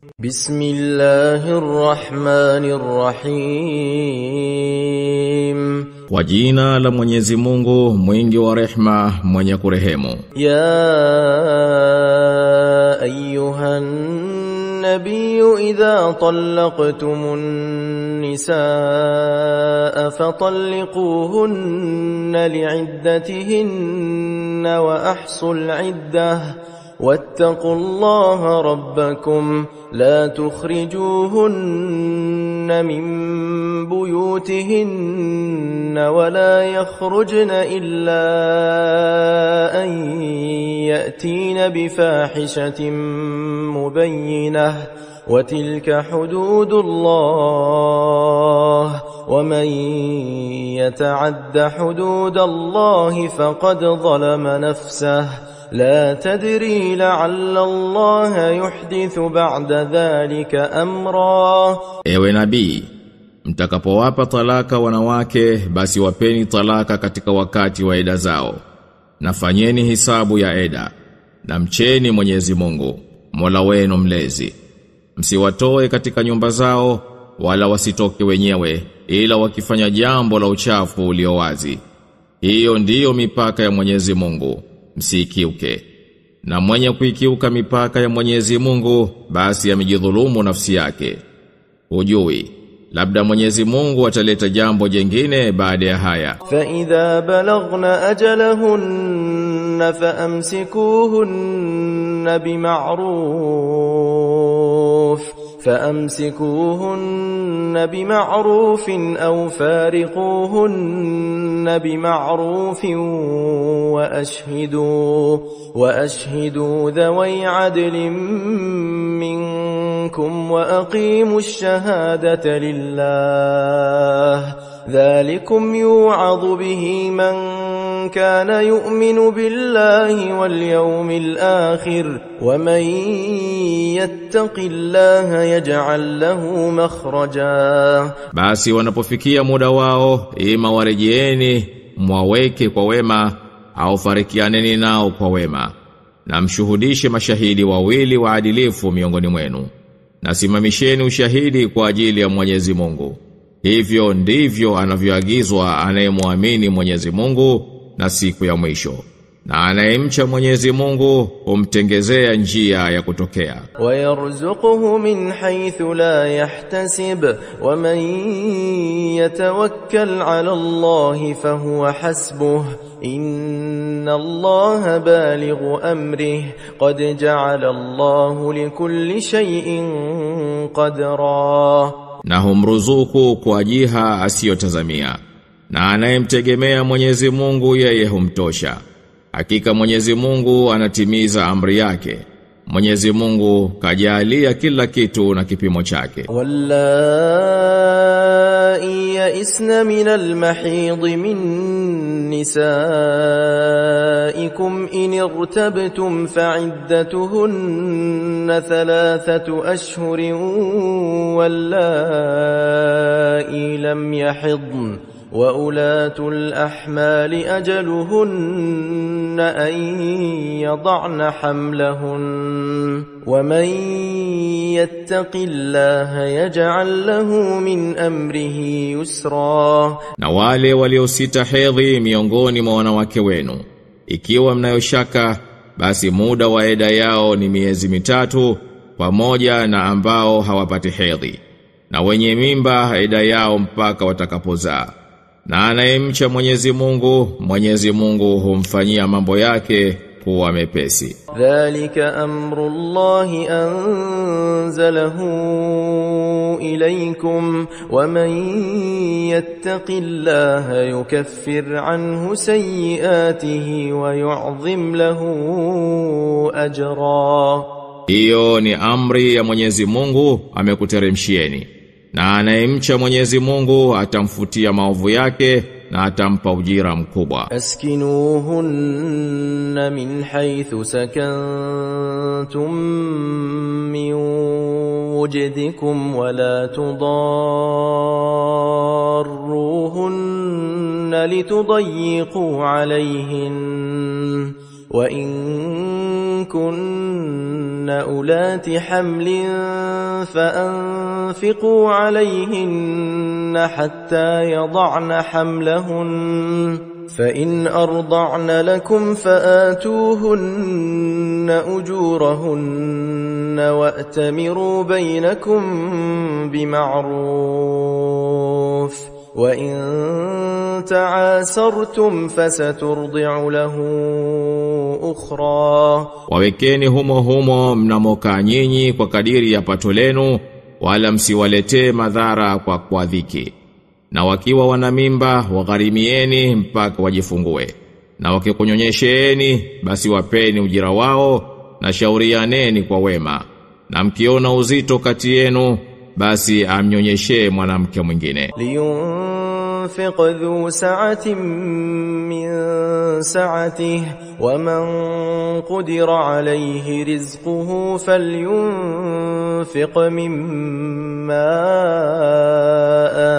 Bismillahirrahmanirrahim. Kwa jina la Mwenyezi Mungu mwingi wa rehma mwenye kurehemu. Ya ayyuhan nabiyyu idha talaqtumun nisaa fatalliquhunna li'iddatihinna wa ahsul 'iddah واتقوا الله ربكم لا تخرجوهن من بيوتهن ولا يخرجن إلا أن يأتين بفاحشة مبينة وتلك حدود الله ومن يتعد حدود الله فقد ظلم نفسه لا تدري لعل الله يحدث بعد ذلك أمرا. Ewe nabii, mtakapowapa talaka wanawake basi wapeni talaka katika wakati wa eda zao. Na fanyeni hisabu ya eda. Na mcheni Mwenyezi Mungu, Mola wenu mlezi. Msiwatoe katika nyumba zao wala wasitoke wenyewe ila wakifanya jambo la uchafu ulio wazi. Hiyo ndiyo mipaka ya Mwenyezi Mungu. Msikiuke. Na mwenye kuikiuka mipaka ya Mwenyezi Mungu basi amejidhulumu nafsi yake. Hujui, labda Mwenyezi Mungu ataleta jambo jingine baada ya haya. Fa idha balaghna ajalahunna faamsikuhunna بمعروف أو فارقوهن بمعروف وأشهدوا ذوي عدل منكم وأقيموا الشهادة لله ذلكم يوعظ به من كان يؤمن بالله واليوم الآخر ومن يتق الله يجعل له مخرجا. Basi wanapofikia muda wao ima warejeeni mwaweke kwa wema au farikianeni nao kwa wema na mshuhudishe mashahidi wawili waadilifu miongoni mwenu na simamisheni ushahidi kwa ajili ya Mwenyezi Mungu. Hivyo ndivyo anavyoagizwa anayemwamini Mwenyezi Mungu na siku ya mwisho. Na anayemcha Mwenyezi Mungu humtengezea njia ya kutokea. Wa yarzuquhu min haythu la yahtasib wa man yatawakkal ala Allah fahuwa hasbuh inna Allah balighu amrihi qad ja'ala Allah likulli shay'in qadra. Na humruzuku kwa jiha asiyotazamia. Na anayemtegemea Mwenyezi Mungu yeye humtosha. Hakika Mwenyezi Mungu anatimiza amri yake. Mwenyezi Mungu kajalia kila kitu na kipimo chake. Wallai ya'isna minal mahid min nisaikum in irtabtum fa'iddatuhunna 3 ashhurin wallai lam yahidn وَأُولَاتُ الْأَحْمَالِ أَجَلُهُنَّ أَن يَضَعْنَ حَمْلَهُنَّ وَمَن يَتَّقِ اللَّهَ يَجْعَل لَّهُ مِنْ أَمْرِهِ يُسْرًا. Na wale waliosita hedhi miongoni mwa wanawake wenu, ikiwa mnayoshaka basi muda wa eda yao ni miezi 3 pamoja na ambao hawapati hedhi, na wenye mimba eda yao mpaka watakapozaa. Na anayemcha Mwenyezi Mungu humfanyia mambo yake kuwa mepesi. Dhalika amrullahi anzalahu ilaykum wa man yattaqillaha yukaffir anhu sayyiatihi wa yu'dhim lahu ajra. Hiyo ni amri ya Mwenyezi Mungu amekuteremshieni. Na anayemcha Mwenyezi Mungu atamfutia maovu yake na atampa ujira mkubwa. Askinuhunna min haythu sakantum min wujdikum wa la tudarruhunna litudayyiqu alayhin وإن كن أولات حمل فأنفقوا عليهن حتى يضعن حملهن فإن أرضعن لكم فآتوهن أجورهن وأتمروا بينكم بمعروف وإن تعاسرتم فسترضع له أخرى. Wawekeni humo mnamokaa nyinyi kwa kadiri ya pato lenu, wala msiwaletee madhara kwa dhiki. Na wakiwa wana mimba wagharimieni mpaka wajifungue. Na wakikunyonyesheeni basi wapeni ujira wao na shaurianeni kwa wema. Na mkiona uzito kati yenu basi amnyonyeshe mwanamke mwingine. لينفق ذو سعة من سعته ومن قدر عليه رزقه فلينفق مما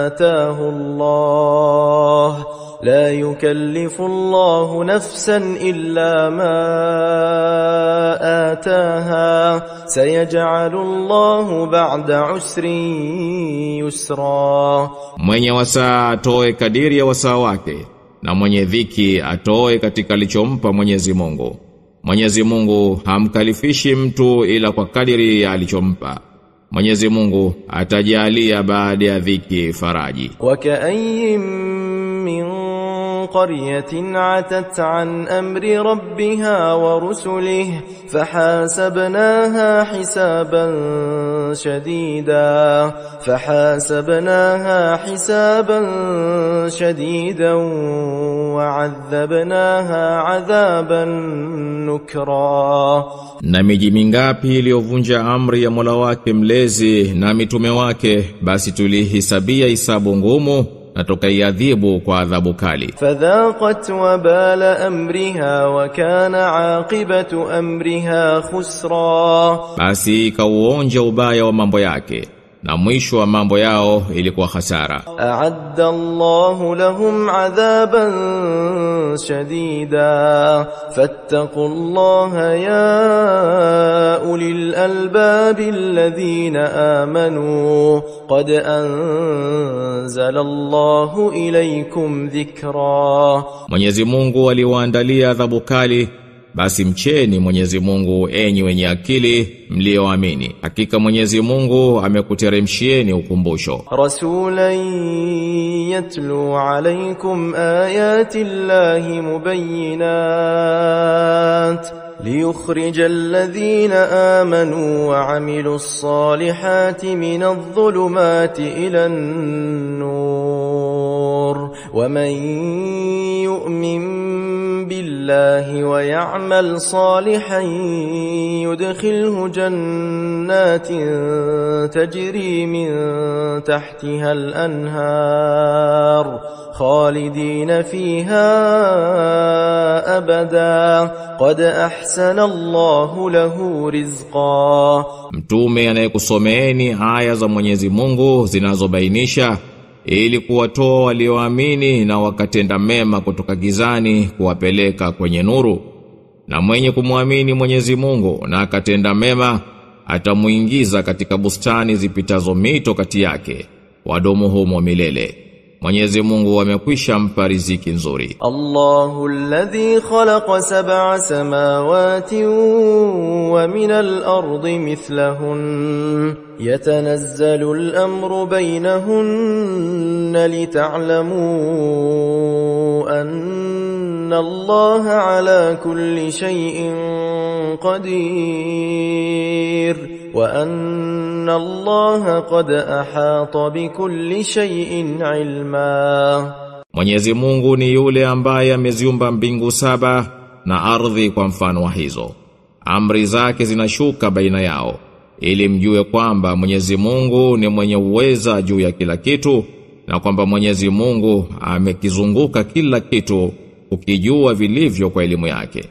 آتاه الله لا يكلف الله نفسا إلا ما آتاها سيجعل الله بعد عسر يسرا. Mwenye wasaa atoe kadiri ya wasaa wake, na mwenye dhiki atoe katika alichompa Mwenyezi Mungu. Mwenyezi Mungu hamkalifishi mtu ila kwa kadiri ya alichompa. Mwenyezi Mungu atajalia baada ya dhiki faraji. وكأين من قرية عتت عن أمر ربها ورسله فحاسبناها حسابا شديدا وعذبناها عذابا نكرا. Na miji mingapi iliyovunja amri ya Mola wake mlezi na mitume wake, basi tulihisabia hisabu ngumu na tukaiadhibu kwa adhabu kali. فذاقت وبال أمرها وكان عاقبة أمرها خسرا. Basi ikauonja ubaya wa mambo yake, na mwisho wa mambo yao ilikuwa hasara. أعد الله لهم عذابا شديدا فاتقوا الله يا أولي الألباب الذين آمنوا قد أنزل الله إليكم ذكرا. Mwenyezi Mungu aliwaandalia adhabu kali, basi mcheni Mwenyezi Mungu enyi wenye akili mlioamini. Hakika Mwenyezi Mungu amekuteremshieni ukumbusho. رسولا يتلو عليكم آيات الله مبينات ليخرج الذين آمنوا وعملوا الصالحات من الظلمات إلى النور ومن يؤمن بالله ويعمل صالحا يدخله جنات تجري من تحتها الأنهار خالدين فيها أبدا قد أحسن الله له رزقا. Mtume anayekusomeeni aya za Mwenyezi Mungu zinazobainisha ili kuwatoa walioamini na wakatenda mema kutoka gizani kuwapeleka kwenye nuru, na mwenye kumwamini Mwenyezi Mungu na akatenda mema atamuingiza katika bustani zipitazo mito kati yake, wadumu humo milele. Mwenyezi Mungu amekwisha mpa riziki nzuri. Allahu alladhi khalaqa sab'a samawati wa min al-ardi mithlahun yatanazzalu al-amru baynahunna lita'lamu anna Allaha ala kulli shay'in qadir wa anna Allaha qad ahata bikulli shay'in ilma. Mwenyezi Mungu ni yule ambaye ameziumba mbingu saba na ardhi kwa mfano wa hizo. Amri zake zinashuka baina yao ili mjue kwamba Mwenyezi Mungu ni mwenye uweza juu ya kila kitu, na kwamba Mwenyezi Mungu amekizunguka kila kitu ukijua vilivyo kwa elimu yake.